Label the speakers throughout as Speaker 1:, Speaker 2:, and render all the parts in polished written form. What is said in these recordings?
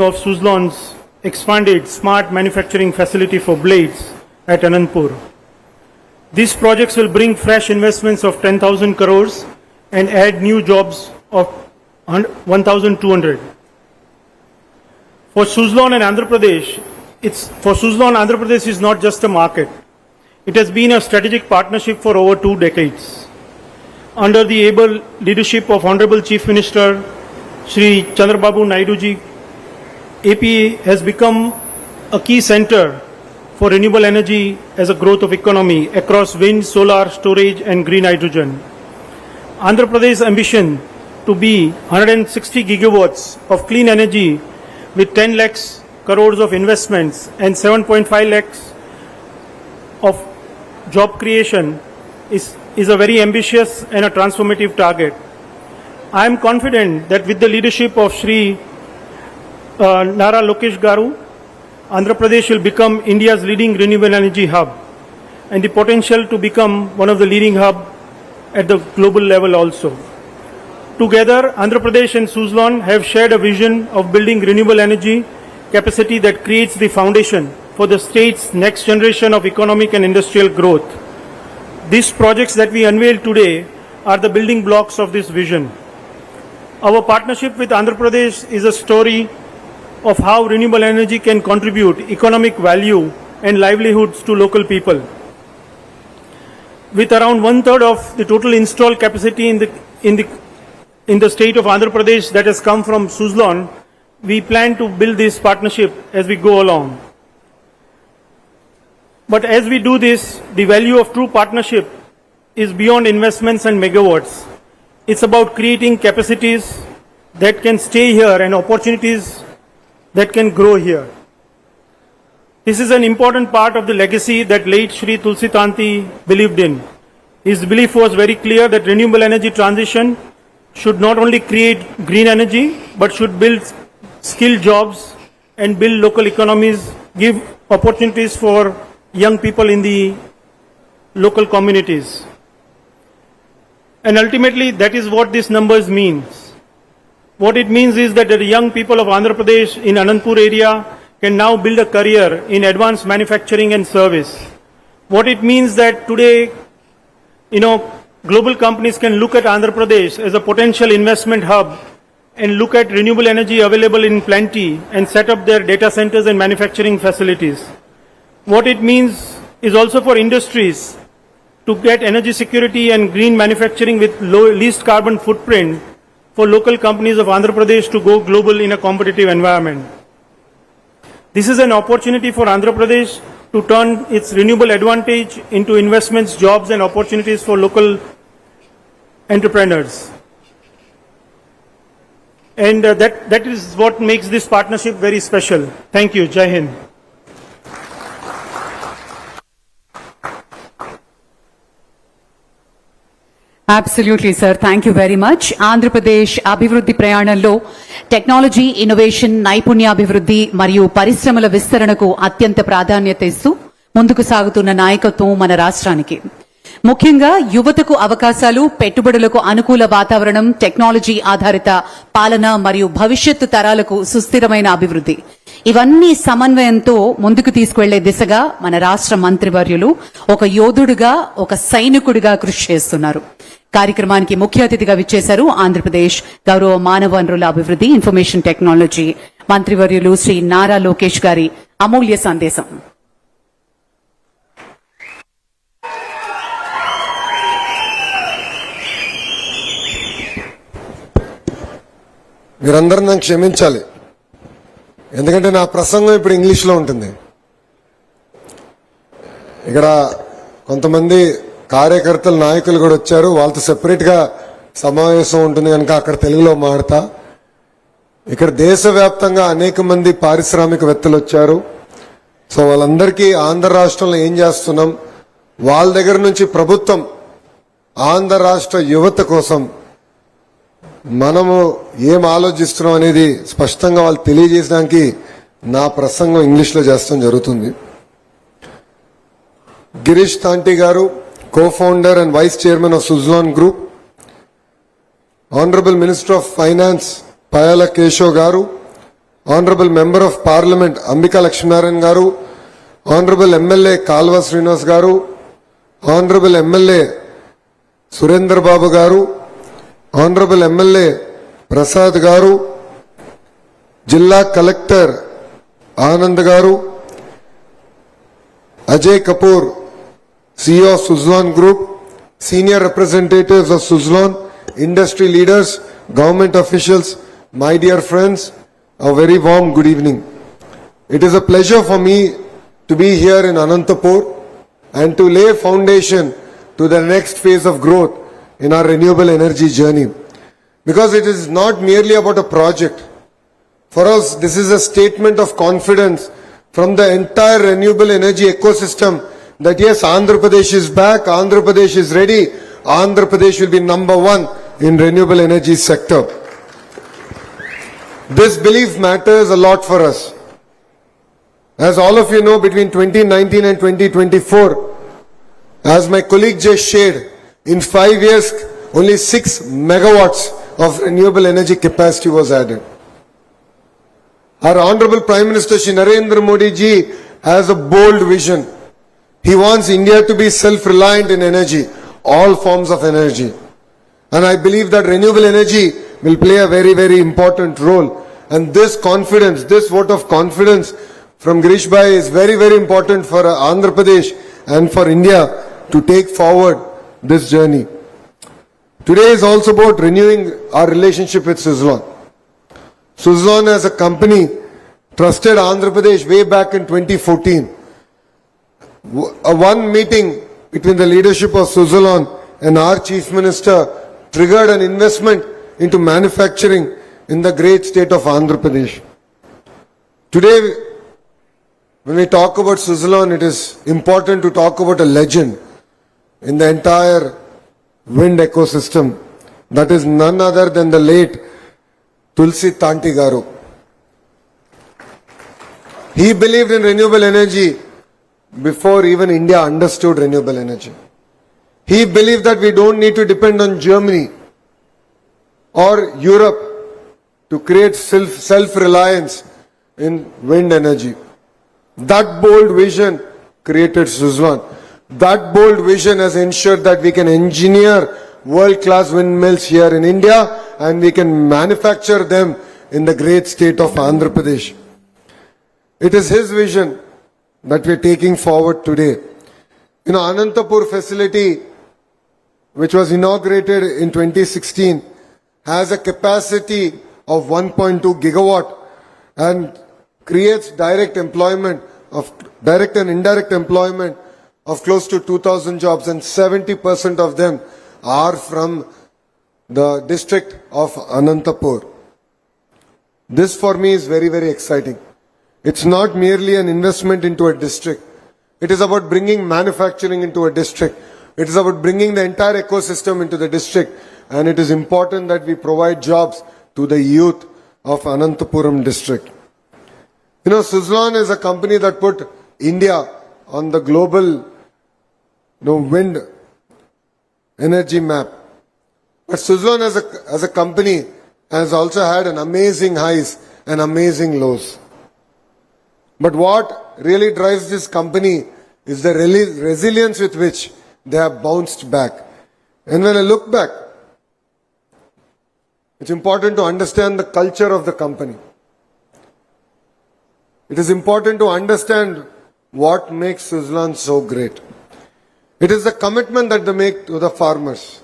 Speaker 1: of Suzlon's expanded smart manufacturing facility for blades at Anandpur. These projects will bring fresh investments of 10,000 crores and add new jobs of 1,200. For Suzlon and Andhra Pradesh, Andhra Pradesh is not just a market. It has been a strategic partnership for over 2 decades. Under the able leadership of Honorable Chief Minister Shri Chandrababu Naidu ji, AP has become a key center for renewable energy as a growth of economy across wind, solar, storage and green hydrogen. Andhra Pradesh's ambition to be 160 gigawatts of clean energy with 10 lakhs crores of investments and 7.5 lakhs of job creation is a very ambitious and a transformative target. I am confident that with the leadership of Shri Nara Lokesh Garu, Andhra Pradesh will become India's leading renewable energy hub and the potential to become one of the leading hubs at the global level also. Together, Andhra Pradesh and Suzlon have shared a vision of building renewable energy capacity that creates the foundation for the state's next generation of economic and industrial growth. These projects that we unveil today are the building blocks of this vision. Our partnership with Andhra Pradesh is a story of how renewable energy can contribute economic value and livelihoods to local people. With around 1/3 of the total installed capacity in the state of Andhra Pradesh that has come from Suzlon, we plan to build this partnership as we go along. But as we do this, the value of true partnership is beyond investments and megawatts. It's about creating capacities that can stay here and opportunities that can grow here. This is an important part of the legacy that late Shri Tulsi Tanti believed in. His belief was very clear that renewable energy transition should not only create green energy, but should build skilled jobs and build local economies, give opportunities for young people in the local communities. And ultimately, that is what these numbers means. What it means is that the young people of Andhra Pradesh in Anandpur area can now build a career in advanced manufacturing and service. What it means that today, global companies can look at Andhra Pradesh as a potential investment hub and look at renewable energy available in plenty and set up their data centers and manufacturing facilities. What it means is also for industries to get energy security and green manufacturing with least carbon footprint for local companies of Andhra Pradesh to go global in a competitive environment. This is an opportunity for Andhra Pradesh to turn its renewable advantage into investments, jobs and opportunities for local entrepreneurs. And that is what makes this partnership very special. Thank you. Jai Hind.
Speaker 2: Absolutely, sir. Thank you very much. Andhra Pradesh అభివృద్ధి ప్రయాణంలో technology, innovation, నైపుణ్యాభివృద్ధి మరియు పరిశ్రమల విస్తరణకు అత్యంత ప్రాధాన్యత ఇస్తూ ముందుకు సాగుతున్న నాయకత్వం మన రాష్ట్రానికి. ముఖ్యంగా యువతకు అవకాశాలు, పెట్టుబడులకు అనుకూల వాతావరణం, టెక్నాలజీ ఆధారిత పాలన మరియు భవిష్యత్తు తరాలకు సుస్థిరమైన అభివృద్ధి, ఇవన్నీ సమన్వయంతో ముందుకు తీసుకువెళ్లే దిశగా మన రాష్ట్ర మంత్రివర్యులు ఒక యోధుడుగా, ఒక సైనికుడిగా కృషి చేస్తున్నారు. కార్యక్రమానికి ముఖ్య అతిథిగా విచ్చేశారు ఆంధ్రప్రదేశ్ గౌరవ మానవ వనరుల అభివృద్ధి, ఇన్ఫర్మేషన్ టెక్నాలజీ మంత్రివర్యులు శ్రీ నారా లోకేష్ గారి అమూల్య సందేశం.
Speaker 3: మీరందరూ నన్ను క్షమించాలి, ఎందుకంటే నా ప్రసంగం ఇప్పుడు ఇంగ్లీష్లో ఉంటుంది. ఇక్కడ కొంతమంది కార్యకర్తలు, నాయకులు కూడా వచ్చారు. వాళ్ళతో సెపరేట్గా సమావేశం ఉంటుంది కనుక అక్కడ తెలుగులో మాడతా. ఇక్కడ దేశవ్యాప్తంగా అనేక మంది పారిశ్రామికవేత్తలు వచ్చారు. సో వాళ్ళందరికీ ఆంధ్ర రాష్ట్రంలో ఏం చేస్తున్నాం, వాళ్ళ దగ్గర నుంచి ప్రభుత్వం ఆంధ్ర రాష్ట్ర యువత కోసం మనము ఏం ఆలోచిస్తున్నాం అనేది స్పష్టంగా వాళ్ళు తెలియజేయడానికి నా ప్రసంగం ఇంగ్లీష్లో చేస్తాం జరుగుతుంది. గిరీష్ తాంటి గారు, co-founder and vice chairman of Suzlon Group, Honorable Minister of Finance Payala Keshav Garu, Honorable Member of Parliament Ambika Lakshminarayan Garu, Honorable MLA Kalva Srinivas Garu, Honorable MLA Surendra Babu Garu, Honorable MLA Prasad Garu, Jilla Collector Anand Garu, Ajay Kapoor, CEO of Suzlon Group, senior representatives of Suzlon, industry leaders, government officials, my dear friends, a very warm good evening. It is a pleasure for me to be here in Anantapur and to lay foundation to the next phase of growth in our renewable energy journey. Because it is not merely about a project. For us, this is a statement of confidence from the entire renewable energy ecosystem that yes, Andhra Pradesh is back, Andhra Pradesh is ready, Andhra Pradesh will be number one in renewable energy sector. This belief matters a lot for us. As all of you know, between 2019 and 2024, as my colleague just shared, in 5 years, only 6 megawatts of renewable energy capacity was added. Our Honorable Prime Minister Shri Narendra Modi ji has a bold vision. He wants India to be self-reliant in energy, all forms of energy. And I believe that renewable energy will play a very, very important role. And this confidence, this vote of confidence from Girish Bhai is very, very important for Andhra Pradesh and for India to take forward this journey. Today is also about renewing our relationship with Suzlon. Suzlon as a company trusted Andhra Pradesh way back in 2014. One meeting between the leadership of Suzlon and our Chief Minister triggered an investment into manufacturing in the great state of Andhra Pradesh. Today, when we talk about Suzlon, it is important to talk about a legend in the entire wind ecosystem. That is none other than the late Tulsi Tanti Garu. He believed in renewable energy before even India understood renewable energy. He believed that we don't need to depend on Germany or Europe to create self-reliance in wind energy. That bold vision created Suzlon. That bold vision has ensured that we can engineer world-class windmills here in India and we can manufacture them in the great state of Andhra Pradesh. It is his vision that we are taking forward today. You know, Anantapur facility, which was inaugurated in 2016, has a capacity of 1.2 gigawatt and creates direct and indirect employment of close to 2,000 jobs, and 70% of them are from the district of Anantapur. This for me is very, very exciting. It's not merely an investment into a district. It is about bringing manufacturing into a district. It is about bringing the entire ecosystem into the district. And it is important that we provide jobs to the youth of Anantapuram district. You know, Suzlon is a company that put India on the global wind energy map. But Suzlon as a company has also had an amazing highs and amazing lows. But what really drives this company is the resilience with which they have bounced back. And when I look back, it's important to understand the culture of the company. It is important to understand what makes Suzlon so great. It is the commitment that they make to the farmers.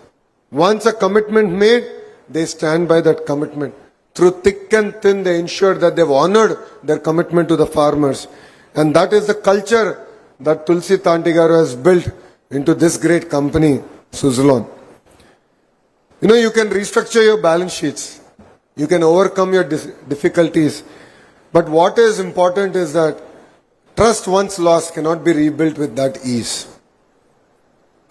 Speaker 3: Once a commitment made, they stand by that commitment. Through thick and thin, they ensure that they've honored their commitment to the farmers. And that is the culture that Tulsi Tanti Garu has built into this great company, Suzlon. You know, you can restructure your balance sheets. You can overcome your difficulties. But what is important is that trust once lost cannot be rebuilt with that ease.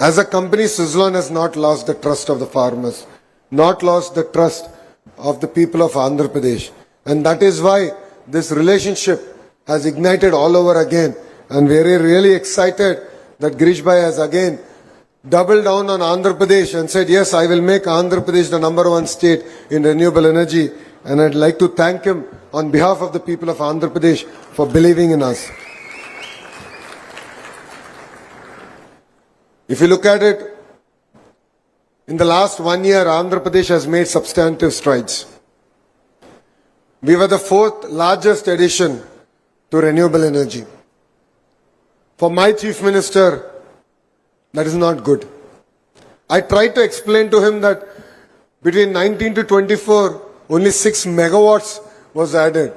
Speaker 3: As a company, Suzlon has not lost the trust of the farmers, not lost the trust of the people of Andhra Pradesh. And that is why this relationship has ignited all over again. And we are really excited that Girish Bhai has again doubled down on Andhra Pradesh and said, yes, I will make Andhra Pradesh the #1 state in renewable energy and I'd like to thank him on behalf of the people of Andhra Pradesh for believing in us. If you look at it, in the last 1 year, Andhra Pradesh has made substantive strides. We were the fourth largest addition to renewable energy. For my chief minister, that is not good. I tried to explain to him that between 19 to 24, only 6 megawatts was added.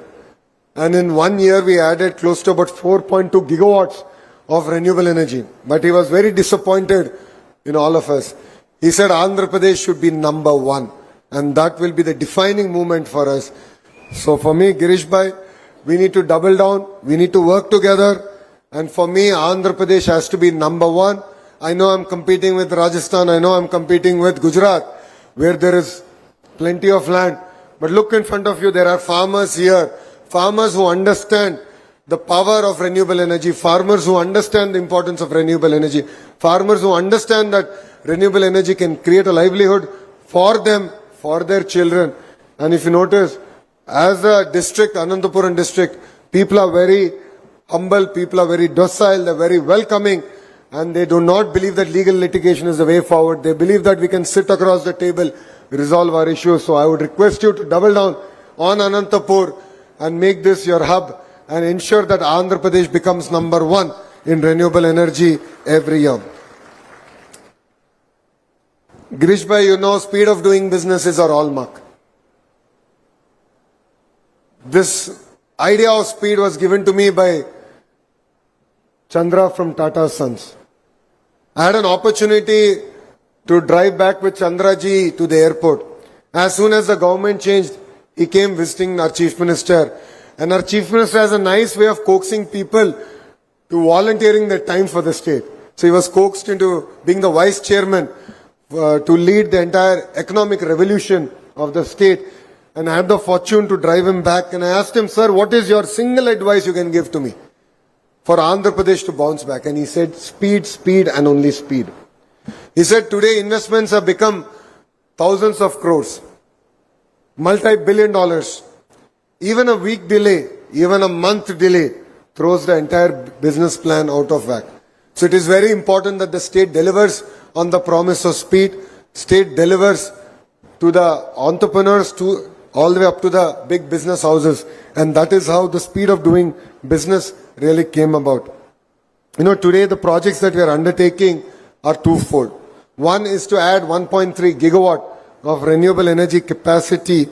Speaker 3: And in 1 year, we added close to about 4.2 gigawatts of renewable energy. But he was very disappointed in all of us. He said Andhra Pradesh should be number one. And that will be the defining movement for us. So for me, Girish Bhai, we need to double down. We need to work together. And for me, Andhra Pradesh has to be number one. I know I'm competing with Rajasthan. I know I'm competing with Gujarat, where there is plenty of land. But look in front of you, there are farmers here. Farmers who understand the power of renewable energy. Farmers who understand the importance of renewable energy. Farmers who understand that renewable energy can create a livelihood for them, for their children. And if you notice, as a district, Anantapuram district, people are very humble, people are very docile, they're very welcoming, and they do not believe that legal litigation is the way forward. They believe that we can sit across the table, resolve our issues. So I would request you to double down on Anantapur and make this your hub and ensure that Andhra Pradesh becomes number one in renewable energy every year. Girish Bhai, you know, speed of doing business is our hallmark. This idea of speed was given to me by Chandra from Tata Sons. I had an opportunity to drive back with Chandraji to the airport. As soon as the government changed, he came visiting our Chief Minister. And our Chief Minister has a nice way of coaxing people to volunteering their time for the state. So he was coaxed into being the Vice Chairman to lead the entire economic revolution of the state. And I had the fortune to drive him back. And I asked him, sir, what is your single advice you can give to me for Andhra Pradesh to bounce back? And he said, speed, speed, and only speed. He said, today investments have become thousands of crores, multi-billion dollars. Even a week delay, even a month delay throws the entire business plan out of whack. So it is very important that the state delivers on the promise of speed. State delivers to the entrepreneurs, to all the way up to the big business houses. And that is how the speed of doing business really came about. You know, today the projects that we are undertaking are twofold. One is to add 1.3 gigawatt of renewable energy capacity.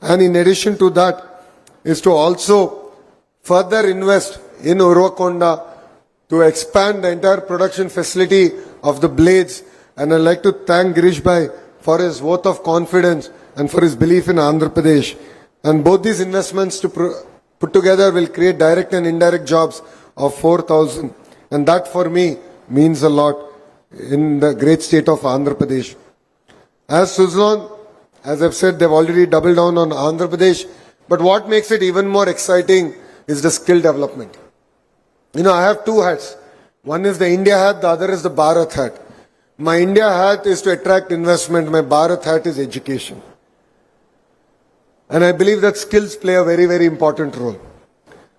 Speaker 3: And in addition to that, is to also further invest in Uruvakonda to expand the entire production facility of the blades. And I'd like to thank Girish Bhai for his vote of confidence and for his belief in Andhra Pradesh. And both these investments to put together will create direct and indirect jobs of 4,000. And that for me means a lot in the great state of Andhra Pradesh. As Suzlon, as I've said, they've already doubled down on Andhra Pradesh. But what makes it even more exciting is the skill development. You know, I have two hats. One is the India hat, the other is the Bharat hat. My India hat is to attract investment. My Bharat hat is education. And I believe that skills play a very, very important role.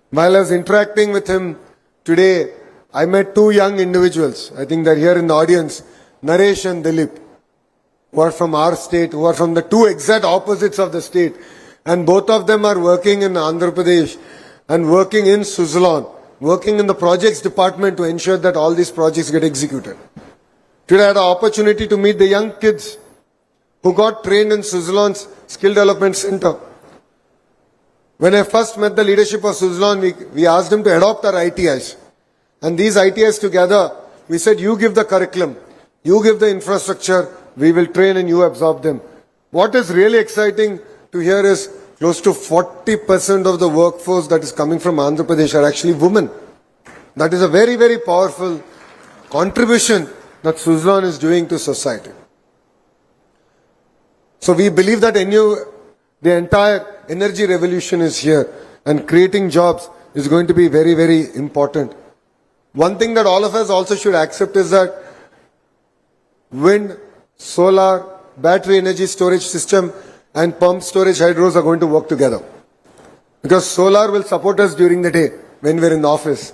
Speaker 3: While I was interacting with him today, I met two young individuals. I think they're here in the audience, Naresh and Dilip, who are from our state, who are from the two exact opposites of the state. And both of them are working in Andhra Pradesh and working in Suzlon, working in the projects department to ensure that all these projects get executed. Today I had an opportunity to meet the young kids who got trained in Suzlon's Skill Development Center. When I first met the leadership of Suzlon, we asked them to adopt our ITIs. And these ITIs together, we said, you give the curriculum, you give the infrastructure, we will train and you absorb them. What is really exciting to hear is close to 40% of the workforce that is coming from Andhra Pradesh are actually women. That is a very, very powerful contribution that Suzlon is doing to society. So we believe that the entire energy revolution is here and creating jobs is going to be very, very important. One thing that all of us also should accept is that wind, solar, battery energy storage system and pump storage hydros are going to work together. Because solar will support us during the day when we're in the office.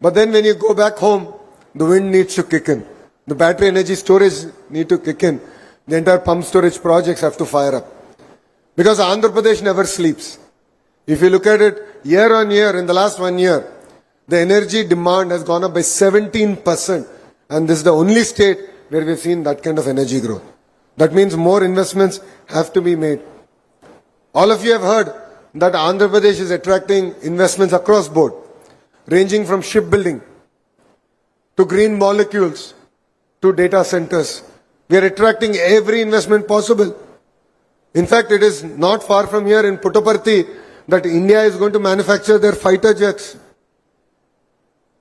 Speaker 3: But then when you go back home, the wind needs to kick in. The battery energy storage need to kick in. The entire pump storage projects have to fire up. Because Andhra Pradesh never sleeps. If you look at it year on year, in the last 1 year, the energy demand has gone up by 17%. And this is the only state where we've seen that kind of energy growth. That means more investments have to be made. All of you have heard that Andhra Pradesh is attracting investments across board, ranging from shipbuilding to green molecules to data centers. We are attracting every investment possible. In fact, it is not far from here in Puttaparthi that India is going to manufacture their fighter jets.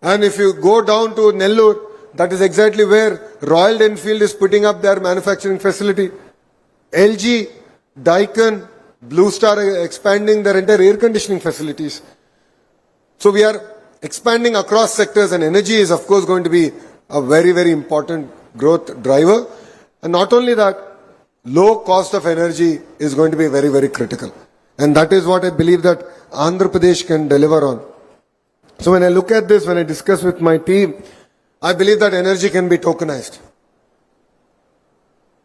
Speaker 3: And if you go down to Nellore, that is exactly where Royal Enfield is putting up their manufacturing facility. LG, Daikin, Blue Star are expanding their entire air conditioning facilities. So we are expanding across sectors, and energy is of course going to be a very, very important growth driver. And not only that, low cost of energy is going to be very, very critical. And that is what I believe that Andhra Pradesh can deliver on. So when I look at this, when I discuss with my team, I believe that energy can be tokenized.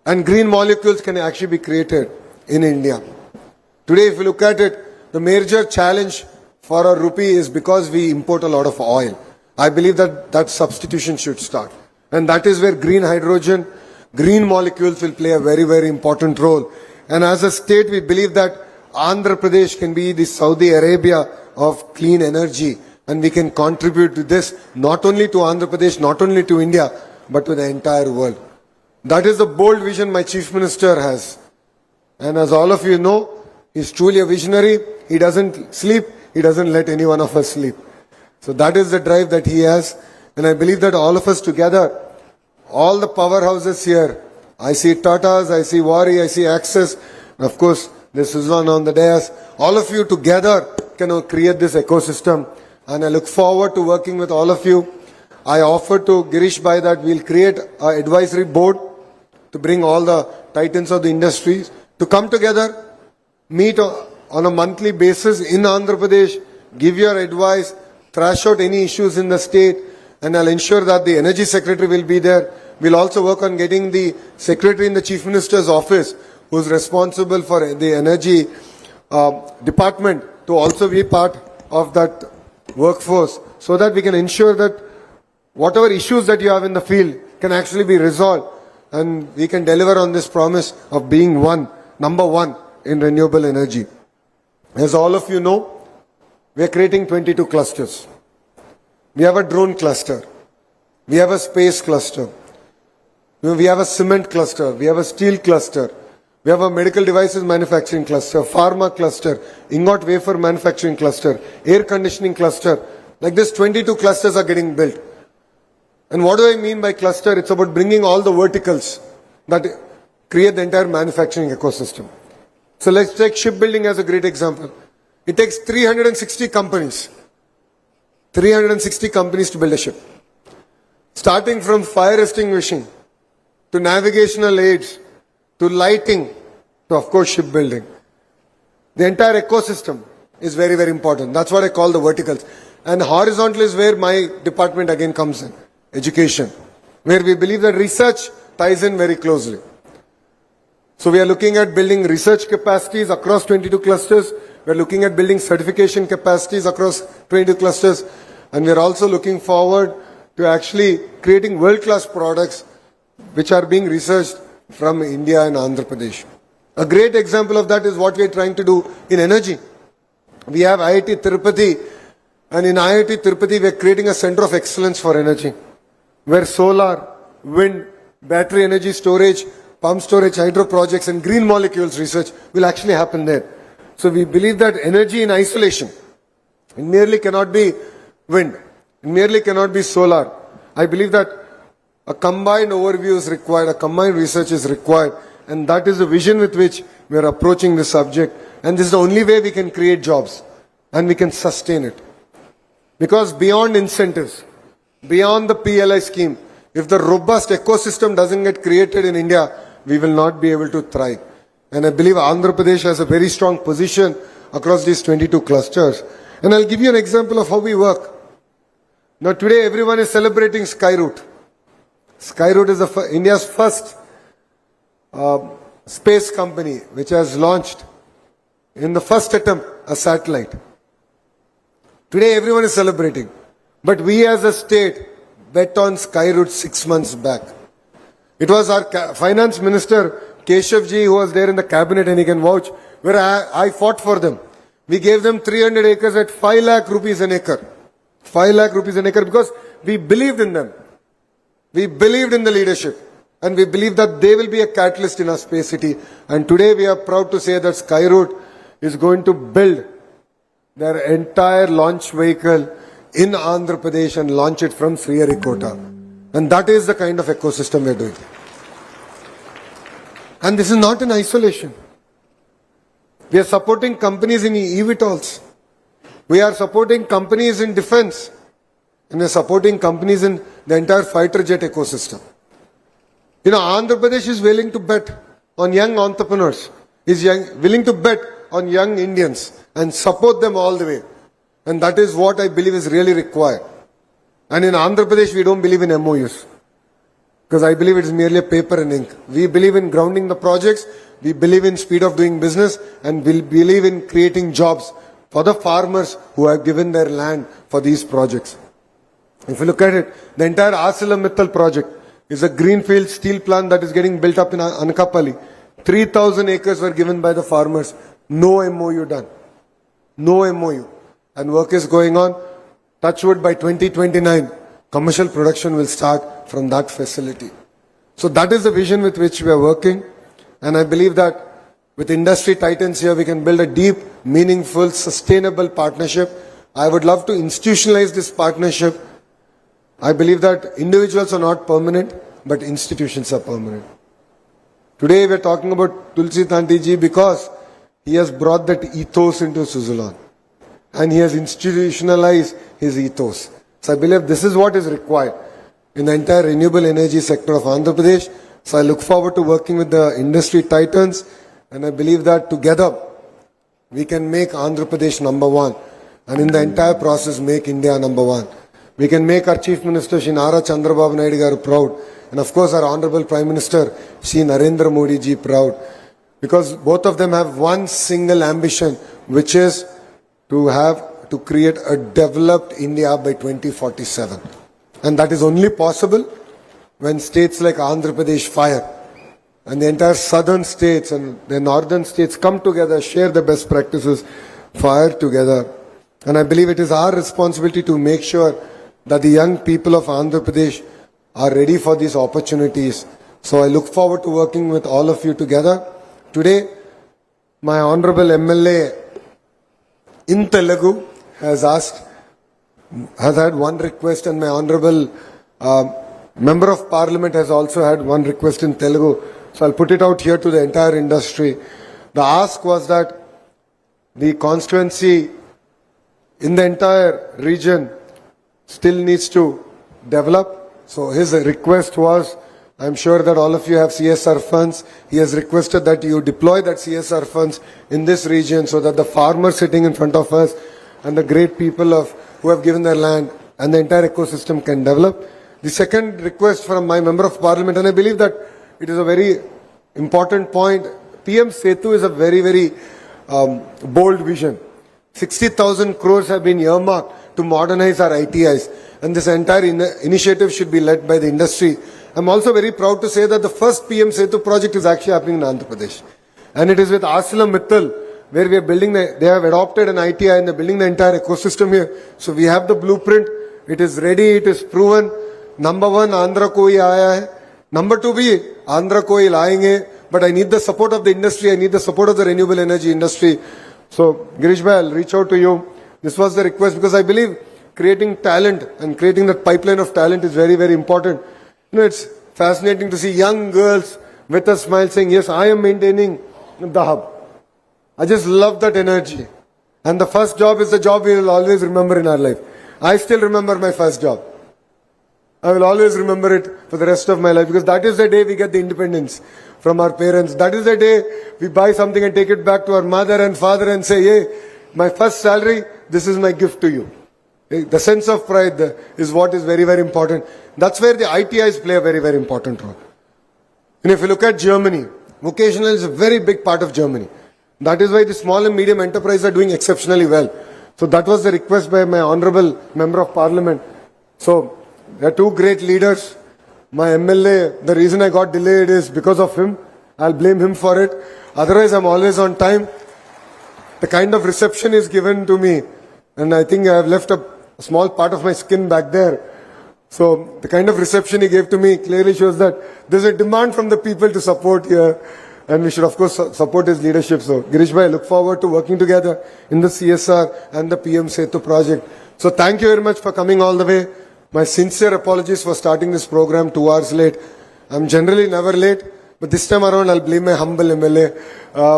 Speaker 3: And green molecules can actually be created in India. Today, if you look at it, the major challenge for our rupee is because we import a lot of oil. I believe that that substitution should start. And that is where green hydrogen, green molecules will play a very, very important role. And as a state, we believe that Andhra Pradesh can be the Saudi Arabia of clean energy. And we can contribute to this not only to Andhra Pradesh, not only to India, but to the entire world. That is the bold vision my Chief Minister has. And as all of you know, he's truly a visionary. He doesn't sleep. He doesn't let any one of us sleep. So that is the drive that he has. And I believe that all of us together, all the powerhouses here, I see Tatas, I see Wari, I see Axis, and of course, there's Suzlon on the dais. All of you together can create this ecosystem. And I look forward to working with all of you. I offered to Girish Bhai that we'll create an advisory board to bring all the titans of the industries to come together, meet on a monthly basis in Andhra Pradesh, give your advice, thrash out any issues in the state, and I'll ensure that the energy secretary will be there. We'll also work on getting the secretary in the Chief Minister's office, who's responsible for the energy department, to also be part of that workforce, so that we can ensure that whatever issues that you have in the field can actually be resolved, and we can deliver on this promise of being number one in renewable energy. As all of you know, we are creating 22 clusters. We have a drone cluster. We have a space cluster. We have a cement cluster. We have a steel cluster. We have a medical devices manufacturing cluster, pharma cluster, ingot wafer manufacturing cluster, air conditioning cluster. Like this, 22 clusters are getting built. And what do I mean by cluster? It's about bringing all the verticals that create the entire manufacturing ecosystem. So let's take shipbuilding as a great example. It takes 360 companies. 360 companies to build a ship. Starting from fire extinguishing, to navigational aids, to lighting, to of course shipbuilding. The entire ecosystem is very, very important. That's what I call the verticals. And horizontal is where my department again comes in. Education. Where we believe that research ties in very closely. So we are looking at building research capacities across 22 clusters. We are looking at building certification capacities across 22 clusters. And we are also looking forward to actually creating world-class products which are being researched from India and Andhra Pradesh. A great example of that is what we are trying to do in energy. We have IIT Tirupati, and in IIT Tirupati we are creating a center of excellence for energy, where solar, wind, battery energy storage, pump storage, hydro projects and green molecules research will actually happen there. So we believe that energy in isolation, it merely cannot be wind, it merely cannot be solar. I believe that a combined overview is required, a combined research is required, and that is the vision with which we are approaching this subject. And this is the only way we can create jobs and we can sustain it. Because beyond incentives, beyond the PLI scheme, if the robust ecosystem doesn't get created in India, we will not be able to thrive. And I believe Andhra Pradesh has a very strong position across these 22 clusters. And I'll give you an example of how we work. Now today everyone is celebrating Skyroot. Skyroot is India's first space company which has launched in the first attempt a satellite. Today everyone is celebrating. But we as a state bet on Skyroot 6 months back. It was our finance minister Keshav ji who was there in the cabinet, and he can vouch, where I fought for them. We gave them 300 acres at 5 lakh rupees an acre. 5 lakh rupees an acre because we believed in them. We believed in the leadership. And we believe that they will be a catalyst in our space city. And today we are proud to say that Skyroot is going to build their entire launch vehicle in Andhra Pradesh and launch it from Sriharikota. And that is the kind of ecosystem we are doing. And this is not in isolation. We are supporting companies in eVTOLs. We are supporting companies in defense. And we are supporting companies in the entire fighter jet ecosystem. You know, Andhra Pradesh is willing to bet on young entrepreneurs, is willing to bet on young Indians and support them all the way. And that is what I believe is really required. And in Andhra Pradesh, we don't believe in MOUs. Because I believe it is merely a paper and ink. We believe in grounding the projects, we believe in speed of doing business, and we believe in creating jobs for the farmers who have given their land for these projects. If you look at it, the entire ArcelorMittal project is a greenfield steel plant that is getting built up in Anakapalli. 3,000 acres were given by the farmers. No MOU done. No MOU. And work is going on. Touchwood, by 2029, commercial production will start from that facility. So that is the vision with which we are working. And I believe that with industry titans here, we can build a deep, meaningful, sustainable partnership. I would love to institutionalize this partnership. I believe that individuals are not permanent, but institutions are permanent. Today we are talking about Tulsi Tanti ji because he has brought that ethos into Suzlon. And he has institutionalized his ethos. So I believe this is what is required in the entire renewable energy sector of Andhra Pradesh. So I look forward to working with the industry titans, and I believe that together we can make Andhra Pradesh number one, and in the entire process make India number one. We can make our Chief Minister Shri Nara Chandrababu Naidu garu proud, and of course our Honorable Prime Minister Shri Narendra Modi ji proud, because both of them have one single ambition, which is to create a developed India by 2047. And that is only possible when states like Andhra Pradesh fire and the entire southern states and the northern states come together, share the best practices, fire together. And I believe it is our responsibility to make sure that the young people of Andhra Pradesh are ready for these opportunities. So I look forward to working with all of you together. Today, my Honorable MLA in Telugu has had one request, and my Honorable Member of Parliament has also had one request in Telugu. So I'll put it out here to the entire industry. The ask was that the constituency in the entire region still needs to develop. So his request was, I'm sure that all of you have CSR funds. He has requested that you deploy that CSR funds in this region so that the farmers sitting in front of us and the great people who have given their land and the entire ecosystem can develop. The second request from my Member of Parliament, and I believe that it is a very important point, PM Setu is a very, very bold vision. 60,000 crores have been earmarked to modernize our ITIs, and this entire initiative should be led by the industry. I'm also very proud to say that the first PM Setu project is actually happening in Andhra Pradesh. And it is with ArcelorMittal, where we are building, they have adopted an ITI and they're building the entire ecosystem here. So we have the blueprint, it is ready, it is proven. Number one, Andhra koi aaya hai. Number two, bhi Andhra koi laayenge. But I need the support of the industry, I need the support of the renewable energy industry. So Girish bhai, I'll reach out to you. This was the request because I believe creating talent and creating that pipeline of talent is very, very important. You know, it's fascinating to see young girls with a smile saying, yes, I am maintaining the hub. I just love that energy. And the first job is the job we will always remember in our life. I still remember my first job. I will always remember it for the rest of my life because that is the day we get the independence. from our parents. That is the day we buy something and take it back to our mother and father and say, hey, my first salary, this is my gift to you. The sense of pride is what is very, very important. That's where the ITIs play a very, very important role. And if you look at Germany, vocational is a very big part of Germany. That is why the small and medium enterprises are doing exceptionally well. So that was the request by my honorable member of parliament. So there are two great leaders. My MLA, the reason I got delayed is because of him. I'll blame him for it. Otherwise, I'm always on time. The kind of reception is given to me, and I think I have left a small part of my skin back there. So the kind of reception he gave to me clearly shows that there's a demand from the people to support here, and we should of course support his leadership. So Girish bhai, I look forward to working together in the CSR and the PM Setu project. So thank you very much for coming all the way. My sincere apologies for starting this program 2 hours late. I'm generally never late, but this time around I'll blame my humble MLA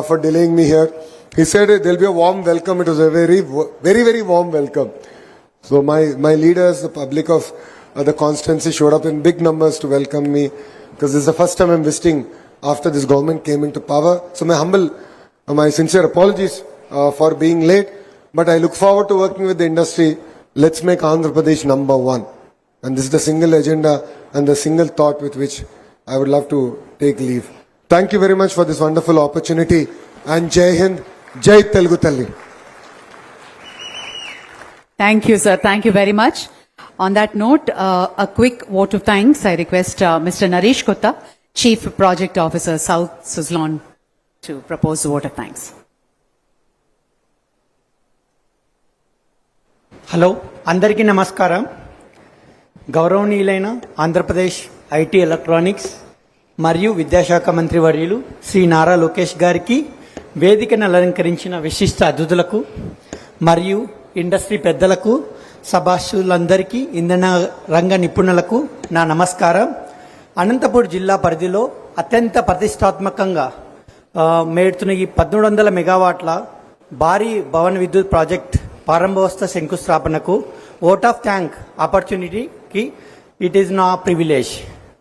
Speaker 3: for delaying me here. He said there'll be a warm welcome. It was a very, very, very warm welcome. So my leaders, the public of the constituency showed up in big numbers to welcome me, because this is the first time I'm visiting after this government came into power. So my sincere apologies for being late, but I look forward to working with the industry. Let's make Andhra Pradesh number one. And this is the single agenda and the single thought with which I would love to take leave. Thank you very much for this wonderful opportunity. And Jai Hind, Jai Telugu Talli.
Speaker 2: Thank you, sir. Thank you very much. On that note, a quick vote of thanks. I request Mr. Naresh Kotta, Chief Project Officer, South Suzlon, to propose the vote of thanks.
Speaker 4: Hello అందరికీ నమస్కారం. గౌరవనీయులైన Andhra Pradesh IT electronics మరియు విద్యాశాఖ మంత్రి వర్యులు శ్రీ నారా లోకేష్ గారికి, వేదికను అలంకరించిన విశిష్ట అతిథులకు మరియు ఇండస్ట్రీ పెద్దలకు, సభాషులందరికీ, ఇంధన రంగ నిపుణులకు నా నమస్కారం. అనంతపూర్ జిల్లా పరిధిలో అత్యంత ప్రతిష్టాత్మకంగా మేడుతున్న ఈ 1300 మెగావాట్ల భారీ భవన విద్యుత్ ప్రాజెక్ట్ ప్రారంభోత్సవ శంకుస్థాపనకు ఓట్ ఆఫ్ థ్యాంక్ ఆపర్చునిటీకి ఇట్ ఈస్ నా ప్రివిలేజ్.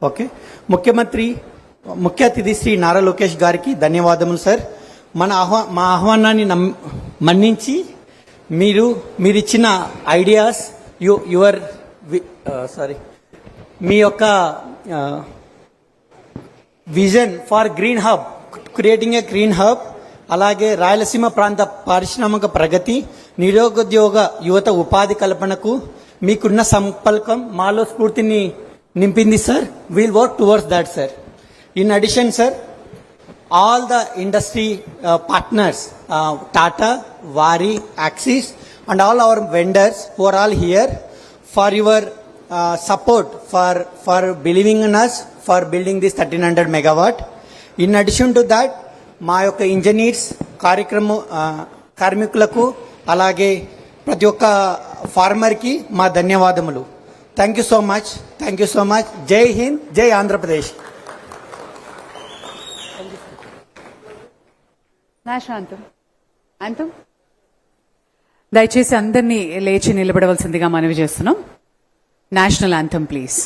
Speaker 4: ఓకే, ముఖ్య అతిథి శ్రీ నారా లోకేష్ గారికి ధన్యవాదములు సార్. మా ఆహ్వానాన్ని మన్నించి మీరిచ్చిన ఐడియాస్ మీ యొక్క vision for green hub, creating a green hub, అలాగే రాయలసీమ ప్రాంత పారిశ్రామిక ప్రగతి, నిరుద్యోగ యువత ఉపాధి కల్పనకు మీకున్న సంకల్పం మాలో స్ఫూర్తిని నింపింది sir. Wheel work towards that sir. In addition sir, all the industry partners, Tata, Wari, Axis, and all our vendors who are all here for your support, for believing in us, for building this 1300 megawatt. In addition to that, మా యొక్క engineers, కార్మికులకు, అలాగే ప్రతి ఒక్క ఫార్మర్కి మా ధన్యవాదములు. Thank you so much. Thank you so much. జై హింద్, జై ఆంధ్రప్రదేశ్.
Speaker 2: నేషనల్ యాంథమ్ దయచేసి అందరినీ లేచి నిలబడవలసిందిగా మనవి చేస్తున్నాం. National anthem please.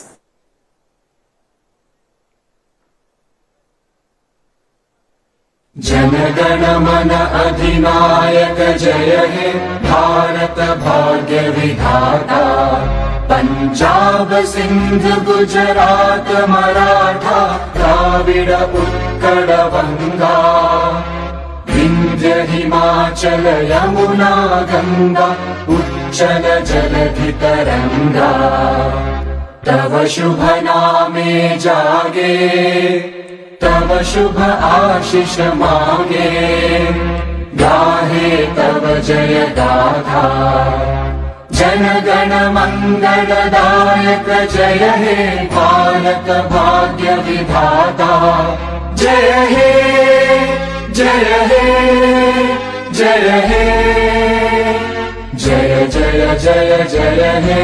Speaker 5: जनगण मन अधिनायक जय हे भारत भाग्य विधाता, पंजाब सिंध गुजरात मराठा द्राविड उत्कल बंगा, विंध्य हिमाचल यमुना गंगा उच्चल जलधि तरंगा, तव शुभ नामे जागे, तव शुभ आशीष मांगे, गाहे तव जय गाथा, जन गण मंगलदायक जय हे भारत भाग्य विधाता, जय हे जय हे जय हे जय जय जय जय हे.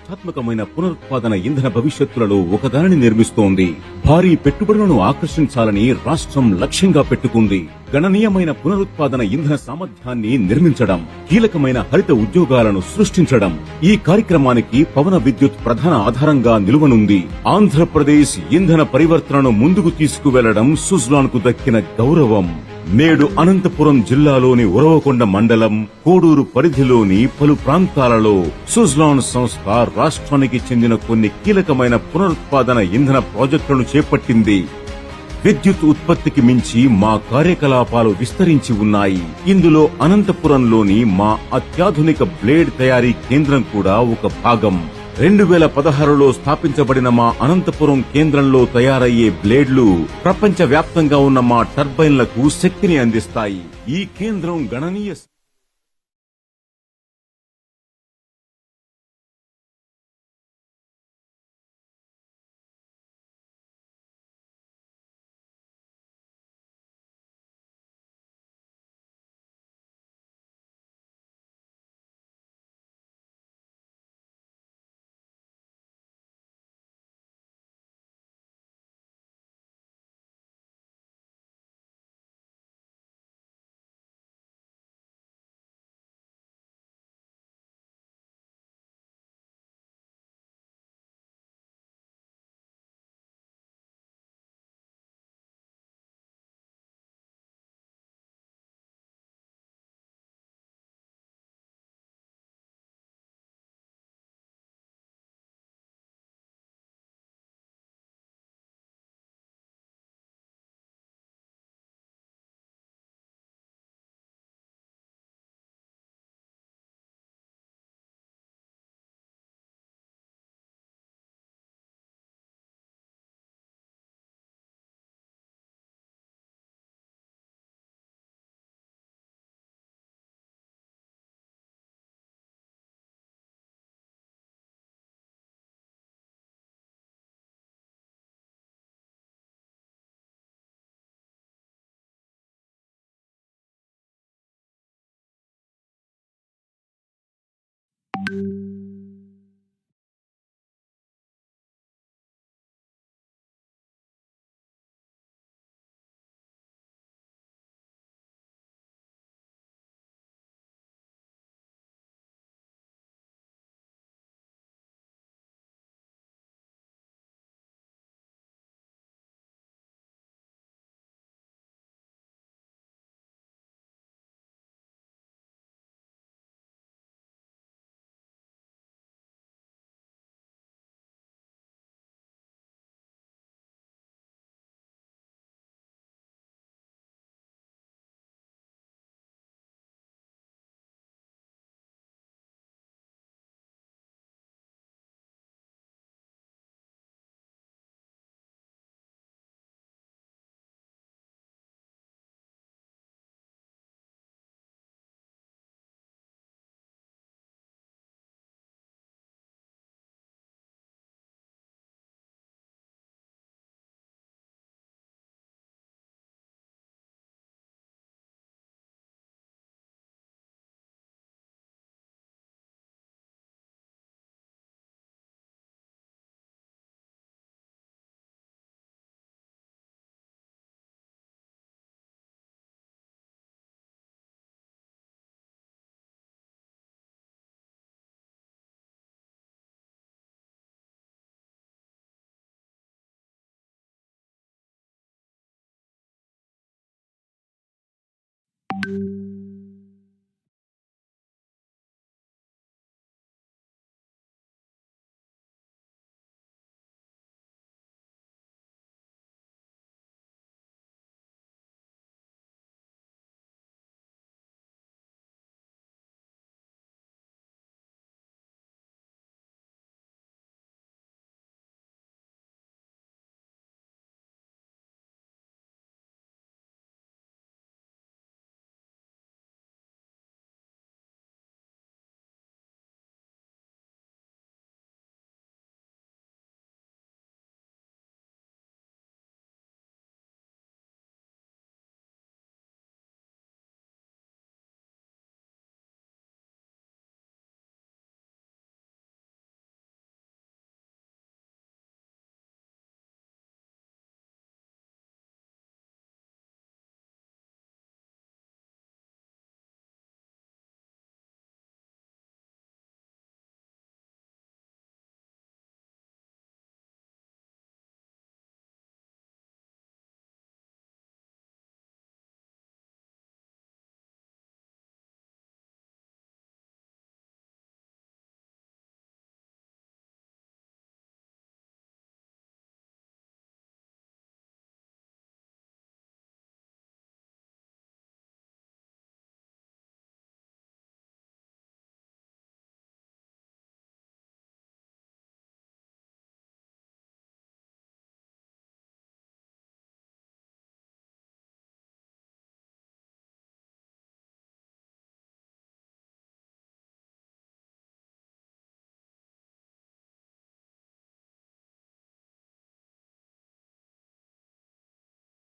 Speaker 6: ప్రతిష్టాత్మకమైన పునరుత్పాదన ఇంధన భవిష్యత్తులలో ఒకదానిని నిర్మిస్తోంది. భారీ పెట్టుబడులను ఆకర్షించాలని రాష్ట్రం లక్ష్యంగా పెట్టుకుంది. గణనీయమైన పునరుత్పాదన ఇంధన సామర్థ్యాన్ని నిర్మించడం, కీలకమైన హరిత ఉద్యోగాలను సృష్టించడం ఈ కార్యక్రమానికి పవన విద్యుత్ ప్రధాన ఆధారంగా నిలువనుంది. ఆంధ్రప్రదేశ్ ఇంధన పరివర్తనను ముందుకు తీసుకువెళ్లడం సుజ్లాన్ కు దక్కిన గౌరవం. నేడు అనంతపురం జిల్లాలోని ఉరవకొండ మండలం, కోడూరు పరిధిలోని పలు ప్రాంతాలలో సుజ్లాన్ సంస్థ రాష్ట్రానికి చెందిన కొన్ని కీలకమైన పునరుత్పాదన ఇంధన ప్రాజెక్టులను చేపట్టింది. విద్యుత్ ఉత్పత్తికి మించి మా కార్యకలాపాలు విస్తరించి ఉన్నాయి. ఇందులో అనంతపురంలోని మా అత్యాధునిక బ్లేడ్ తయారీ కేంద్రం కూడా ఒక భాగం. 2016లో స్థాపించబడిన మా అనంతపురం కేంద్రంలో తయారయ్యే బ్లేడ్లు ప్రపంచ వ్యాప్తంగా ఉన్న మా టర్బైన్లకు శక్తిని అందిస్తాయి. ఈ కేంద్రం గణనీయ